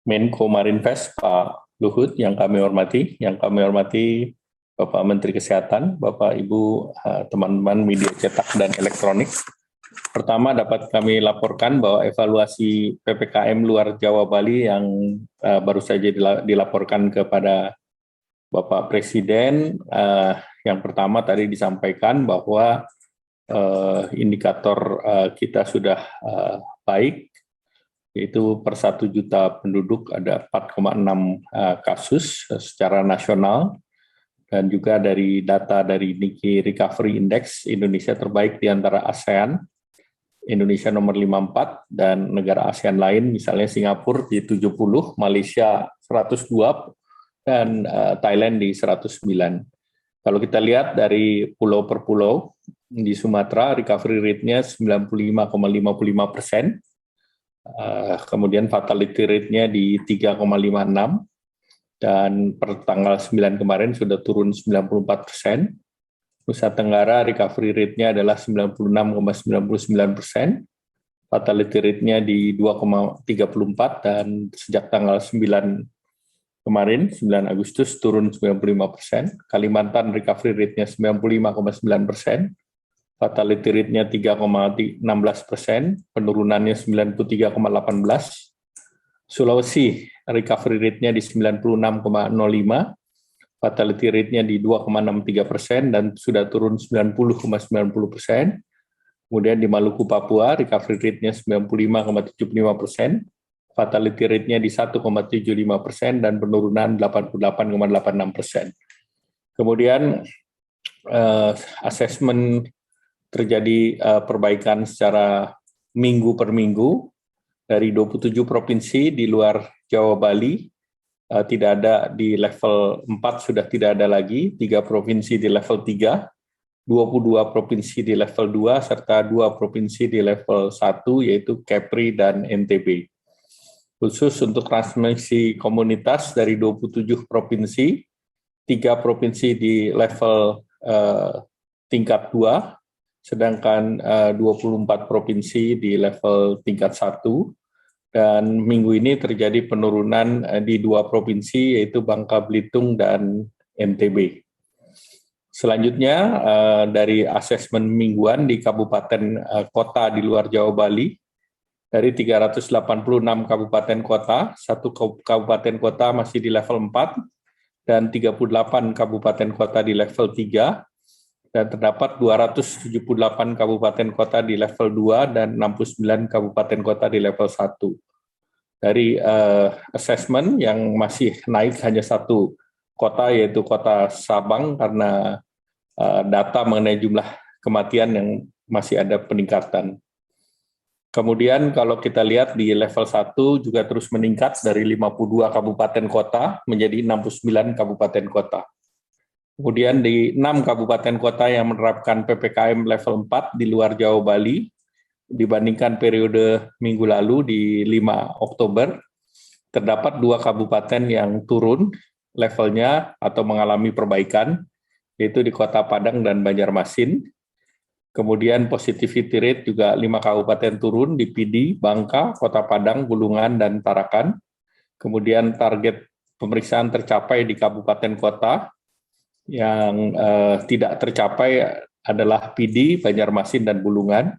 Menko Marinvest Pak Luhut yang kami hormati Bapak Menteri Kesehatan, Bapak Ibu, teman-teman media cetak dan elektronik. Pertama dapat kami laporkan bahwa evaluasi PPKM luar Jawa Bali yang baru saja dilaporkan kepada Bapak Presiden, yang pertama tadi disampaikan bahwa indikator kita sudah baik, yaitu per 1 juta penduduk ada 4,6 kasus secara nasional, dan juga dari data dari Niki Recovery Index, Indonesia terbaik di antara ASEAN, Indonesia nomor 54, dan negara ASEAN lain misalnya Singapura di 70, Malaysia 102, dan Thailand di 109. Kalau kita lihat dari pulau per pulau, di Sumatera recovery rate-nya 95,55%, kemudian fatality rate-nya di 3,56, dan per tanggal 9 kemarin sudah turun 94%. Nusa Tenggara recovery rate-nya adalah 96,99%, fatality rate-nya di 2,34, dan sejak tanggal 9 kemarin, 9 Agustus, turun 95%. Kalimantan recovery rate-nya 95,9%, fatality rate-nya 3,16%, penurunannya 93,18%. Sulawesi recovery rate-nya di 96,05%, fatality rate-nya di 2,63%, dan sudah turun 90,90%. Kemudian di Maluku Papua recovery rate-nya 95,75%, fatality rate-nya di 1,75%, dan penurunan 88,86%. Kemudian asesmen terjadi perbaikan secara minggu per minggu dari 27 provinsi di luar Jawa Bali, tidak ada di level 4, sudah tidak ada lagi, 3 provinsi di level 3, 22 provinsi di level 2, serta 2 provinsi di level 1, yaitu Kepri dan NTB. Khusus untuk transmisi komunitas dari 27 provinsi, 3 provinsi di level tingkat 2, sedangkan 24 provinsi di level tingkat 1, dan minggu ini terjadi penurunan di 2 provinsi, yaitu Bangka Belitung dan NTB. Selanjutnya, dari asesmen mingguan di kabupaten kota di luar Jawa Bali, dari 386 kabupaten kota, 1 kabupaten kota masih di level 4, dan 38 kabupaten kota di level 3, dan terdapat 278 kabupaten kota di level 2 dan 69 kabupaten kota di level 1. Dari assessment yang masih naik hanya 1 kota, yaitu kota Sabang, karena data mengenai jumlah kematian yang masih ada peningkatan. Kemudian kalau kita lihat di level 1 juga terus meningkat dari 52 kabupaten kota menjadi 69 kabupaten kota. Kemudian di 6 kabupaten kota yang menerapkan PPKM level 4 di luar Jawa Bali, dibandingkan periode minggu lalu di 5 Oktober, terdapat 2 kabupaten yang turun levelnya atau mengalami perbaikan, yaitu di Kota Padang dan Banjarmasin. Kemudian positivity rate juga 5 kabupaten turun di Pidi, Bangka, Kota Padang, Bulungan, dan Tarakan. Kemudian target pemeriksaan tercapai di kabupaten kota. Yang tidak tercapai adalah Pidi, Banjarmasin, dan Bulungan.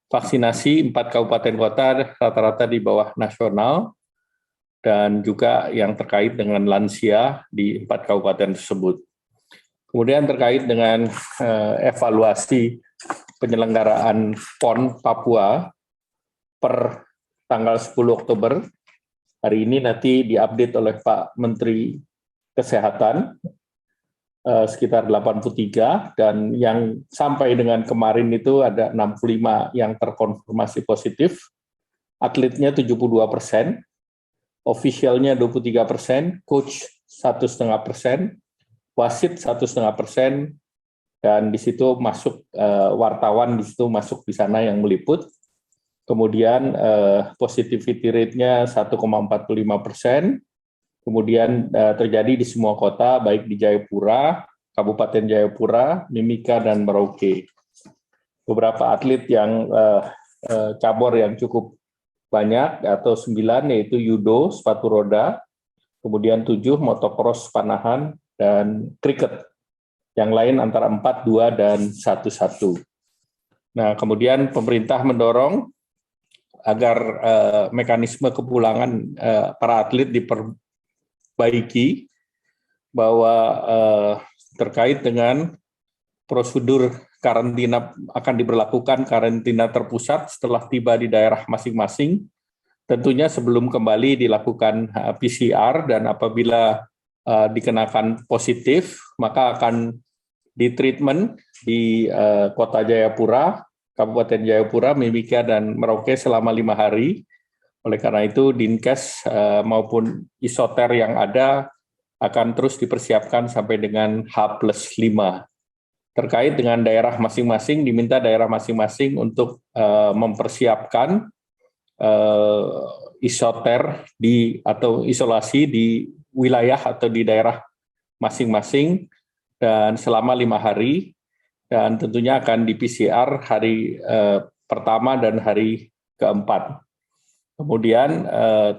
Vaksinasi 4 kabupaten kota rata-rata di bawah nasional, dan juga yang terkait dengan lansia di 4 kabupaten tersebut. Kemudian terkait dengan evaluasi penyelenggaraan PON Papua per tanggal 10 Oktober, hari ini nanti diupdate oleh Pak Menteri Kesehatan, sekitar 83, dan yang sampai dengan kemarin itu ada 65 yang terkonfirmasi positif, atletnya 72%, officialnya 23%, coach 1,5%, wasit 1,5%, dan di situ masuk wartawan, di situ masuk di sana yang meliput. Kemudian positivity rate-nya 1,45%, kemudian terjadi di semua kota, baik di Jayapura, Kabupaten Jayapura, Mimika, dan Merauke. Beberapa atlet yang cabur yang cukup banyak atau 9, yaitu judo, sepatu roda, kemudian 7 motocross panahan, dan kriket. Yang lain antara 4, 2, dan 1-1. Nah, kemudian pemerintah mendorong agar mekanisme kepulangan para atlet diperbaiki, bahwa terkait dengan prosedur karantina akan diberlakukan karantina terpusat setelah tiba di daerah masing-masing. Tentunya sebelum kembali dilakukan PCR, dan apabila dikenakan positif, maka akan ditreatment di Kota Jayapura, Kabupaten Jayapura, Mimika, dan Merauke selama 5 hari. Oleh karena itu, Dinkes maupun isoter yang ada akan terus dipersiapkan sampai dengan H+5. Terkait dengan daerah masing-masing, diminta daerah masing-masing untuk mempersiapkan isoter atau isolasi di wilayah atau di daerah masing-masing, dan selama 5 hari, dan tentunya akan di PCR hari pertama dan hari keempat. Kemudian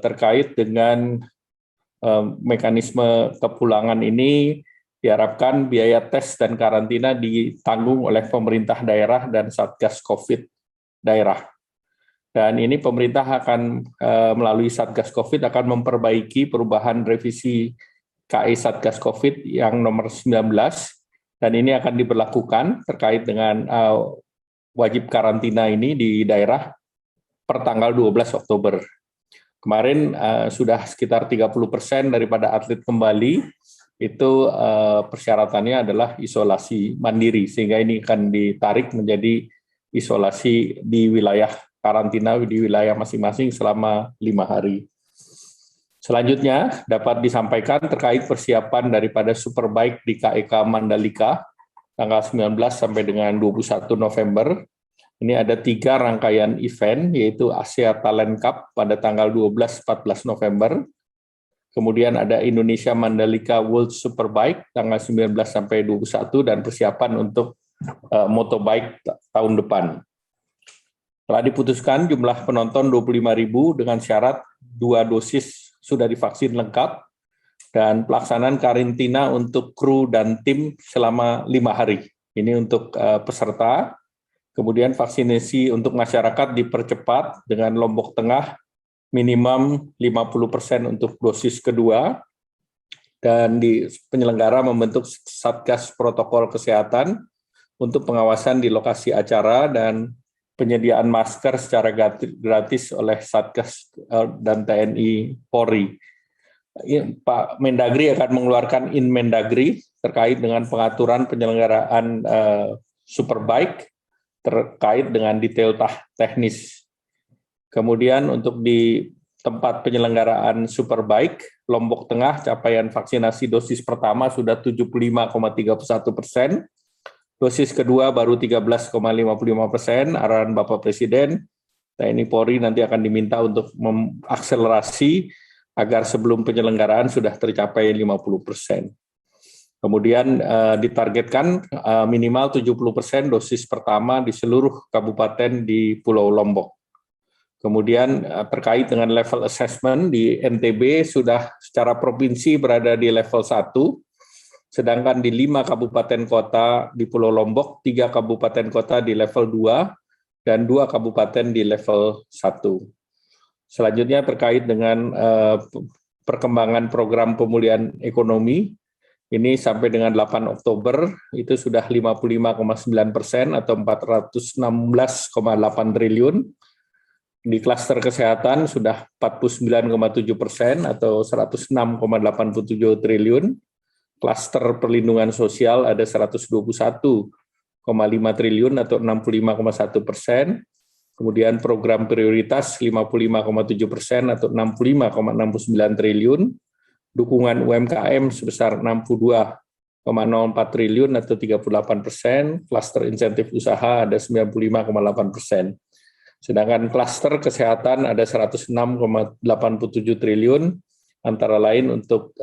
terkait dengan mekanisme kepulangan ini, diharapkan biaya tes dan karantina ditanggung oleh pemerintah daerah dan Satgas COVID daerah. Dan ini pemerintah akan melalui Satgas COVID akan memperbaiki perubahan revisi KI Satgas COVID yang nomor 19, dan ini akan diberlakukan terkait dengan wajib karantina ini di daerah per tanggal 12 Oktober. Kemarin sudah sekitar 30% daripada atlet kembali, itu persyaratannya adalah isolasi mandiri, sehingga ini akan ditarik menjadi isolasi di wilayah karantina di wilayah masing-masing selama 5 hari. Selanjutnya dapat disampaikan terkait persiapan daripada Superbike di KEK Mandalika tanggal 19 sampai dengan 21 November. Ini ada 3 rangkaian event, yaitu Asia Talent Cup pada tanggal 12-14 November. Kemudian ada Indonesia Mandalika World Superbike tanggal 19 sampai 21, dan persiapan untuk motobike tahun depan. Telah diputuskan jumlah penonton 25.000 dengan syarat 2 dosis sudah divaksin lengkap, dan pelaksanaan karantina untuk kru dan tim selama 5 hari. Ini untuk peserta. Kemudian vaksinasi untuk masyarakat dipercepat dengan Lombok Tengah minimum 50% untuk dosis kedua, dan di penyelenggara membentuk Satgas Protokol Kesehatan untuk pengawasan di lokasi acara dan penyediaan masker secara gratis oleh Satgas dan TNI Polri. Pak Mendagri akan mengeluarkan Inmendagri terkait dengan pengaturan penyelenggaraan Superbike terkait dengan detail teknis. Kemudian untuk di tempat penyelenggaraan Superbike, Lombok Tengah capaian vaksinasi dosis pertama sudah 75,31%, dosis kedua baru 13,55%, arahan Bapak Presiden, TNI Polri nanti akan diminta untuk mengakselerasi agar sebelum penyelenggaraan sudah tercapai 50%. Kemudian ditargetkan minimal 70% dosis pertama di seluruh kabupaten di Pulau Lombok. Kemudian terkait dengan level assessment di NTB sudah secara provinsi berada di level 1, sedangkan di 5 kabupaten kota di Pulau Lombok, 3 kabupaten kota di level 2, dan 2 kabupaten di level 1. Selanjutnya terkait dengan perkembangan program pemulihan ekonomi, ini sampai dengan 8 Oktober itu sudah 55,9% atau 416,8 triliun. Di klaster kesehatan sudah 49,7% atau 106,87 triliun. Klaster perlindungan sosial ada 121,5 triliun atau 65,1%. Kemudian program prioritas 55,7% atau 65,69 triliun. Dukungan UMKM sebesar 62,04 triliun atau 38%. Klaster insentif usaha ada 95,8%. Sedangkan klaster kesehatan ada 106,87 triliun, antara lain untuk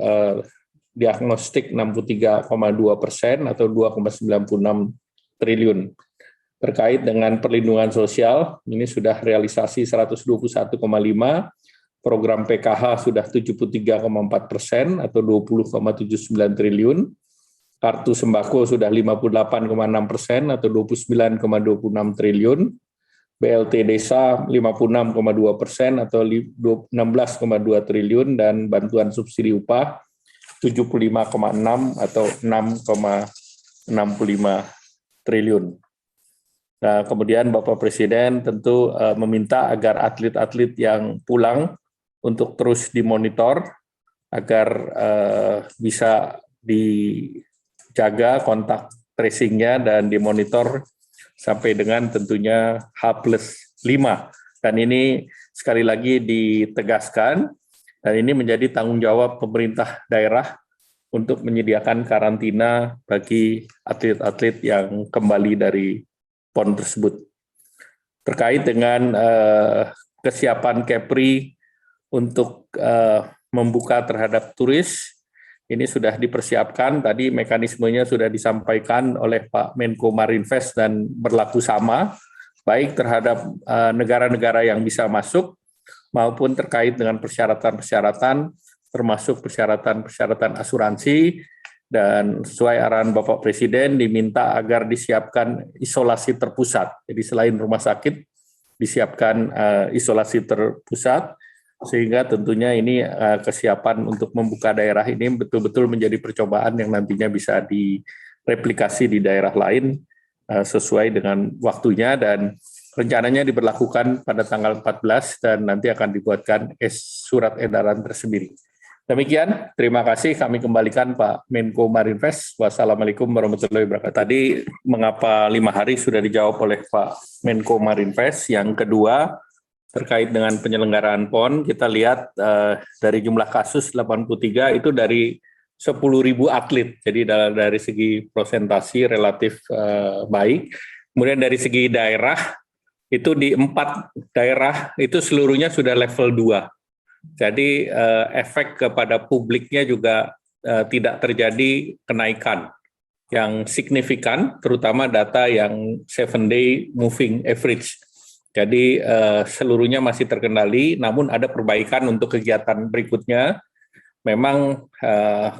diagnostik 63,2% atau 2,96 triliun. Terkait dengan perlindungan sosial, ini sudah realisasi 121,5, program PKH sudah 73,4% atau 20,79 triliun, kartu sembako sudah 58,6% atau 29,26 triliun, BLT desa 56,2% atau 16,2 triliun, dan bantuan subsidi upah 75,6 atau 6,65 triliun. Nah, kemudian Bapak Presiden tentu meminta agar atlet-atlet yang pulang untuk terus dimonitor agar bisa dijaga kontak tracing-nya dan dimonitor sampai dengan tentunya H+5. Dan ini sekali lagi ditegaskan, dan ini menjadi tanggung jawab pemerintah daerah untuk menyediakan karantina bagi atlet-atlet yang kembali dari PON tersebut. Terkait dengan kesiapan Kepri untuk membuka terhadap turis, ini sudah dipersiapkan, tadi mekanismenya sudah disampaikan oleh Pak Menko Marinvest dan berlaku sama, baik terhadap negara-negara yang bisa masuk, maupun terkait dengan persyaratan-persyaratan, termasuk persyaratan-persyaratan asuransi, dan sesuai arahan Bapak Presiden diminta agar disiapkan isolasi terpusat. Jadi selain rumah sakit, disiapkan isolasi terpusat, sehingga tentunya ini kesiapan untuk membuka daerah ini betul-betul menjadi percobaan yang nantinya bisa direplikasi di daerah lain sesuai dengan waktunya, dan rencananya diberlakukan pada tanggal 14 dan nanti akan dibuatkan surat edaran tersendiri. Demikian, terima kasih. Kami kembalikan Pak Menko Marinvest. Wassalamualaikum warahmatullahi wabarakatuh. Tadi mengapa 5 hari sudah dijawab oleh Pak Menko Marinvest. Yang kedua, terkait dengan penyelenggaraan PON, kita lihat dari jumlah kasus 83 itu dari 10.000 atlet. Jadi dari segi prosentasi relatif baik. Kemudian dari segi daerah, itu di 4 daerah itu seluruhnya sudah level 2. Jadi efek kepada publiknya juga tidak terjadi kenaikan yang signifikan, terutama data yang 7-day moving average. Jadi seluruhnya masih terkendali, namun ada perbaikan untuk kegiatan berikutnya. Memang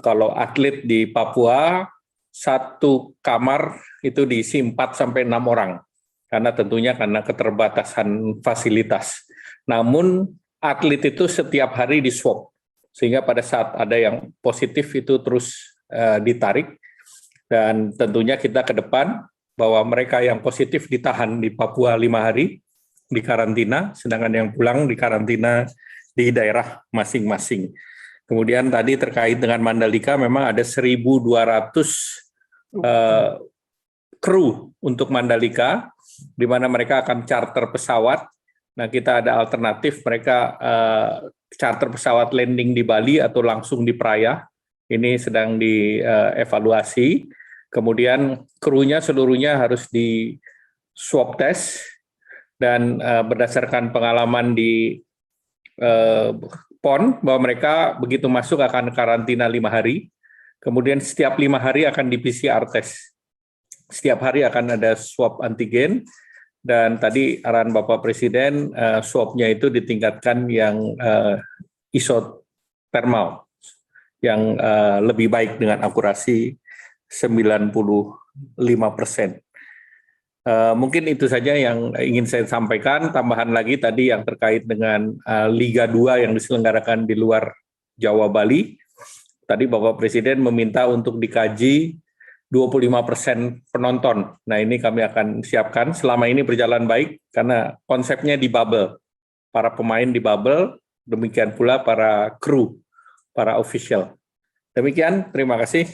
kalau atlet di Papua, satu kamar itu diisi 4-6 orang, karena tentunya karena keterbatasan fasilitas. Namun atlet itu setiap hari di swab, sehingga pada saat ada yang positif itu terus ditarik, dan tentunya kita ke depan bahwa mereka yang positif ditahan di Papua 5 hari di karantina, sedangkan yang pulang di karantina di daerah masing-masing. Kemudian tadi terkait dengan Mandalika, memang ada 1.200 kru untuk Mandalika, di mana mereka akan charter pesawat. Nah, kita ada alternatif, mereka charter pesawat landing di Bali atau langsung di Praia. Ini sedang dievaluasi. Kemudian krunya seluruhnya harus di swab test, dan berdasarkan pengalaman di PON, bahwa mereka begitu masuk akan karantina 5 hari. Kemudian setiap 5 hari akan di PCR test. Setiap hari akan ada swab antigen. Dan tadi arahan Bapak Presiden, swab-nya itu ditingkatkan yang isotermal, yang lebih baik dengan akurasi 95%. Mungkin itu saja yang ingin saya sampaikan. Tambahan lagi tadi yang terkait dengan Liga 2 yang diselenggarakan di luar Jawa Bali. Tadi Bapak Presiden meminta untuk dikaji 25% penonton. Nah, ini kami akan siapkan. Selama ini berjalan baik karena konsepnya di bubble. Para pemain di bubble, demikian pula para kru, para official. Demikian, terima kasih.